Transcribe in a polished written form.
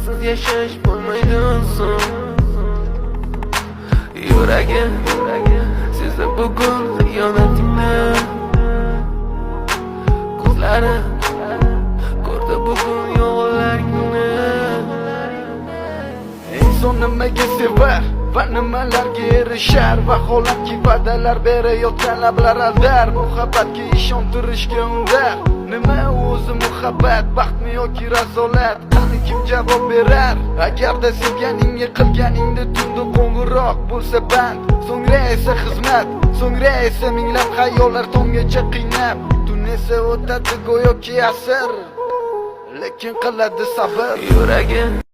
sensiz yashash bo'lmaydi inson. Yuragim sezdi bugun xiyonatingni, ko'zlari ko'rdi bugun yolg'onlaringni. Inson nimaga sevar va nimalarga erishar, vaholanki va'dalar berayotgan lablar aldar. Muhabbatga ishontirishga undar. Nima o'zi muhabbat, baxtmi yoki razolat? Qani kim javob berar? Agarda sevganingga qilganingda tunda qo'ng'iroq bo'lsa band, so'ngra esa xizmat, so'ngra esa minglab xayollar tonggacha qiynab. Tun esa o'tadi go'yoki asr, lekin qiladi sabr. Yuragim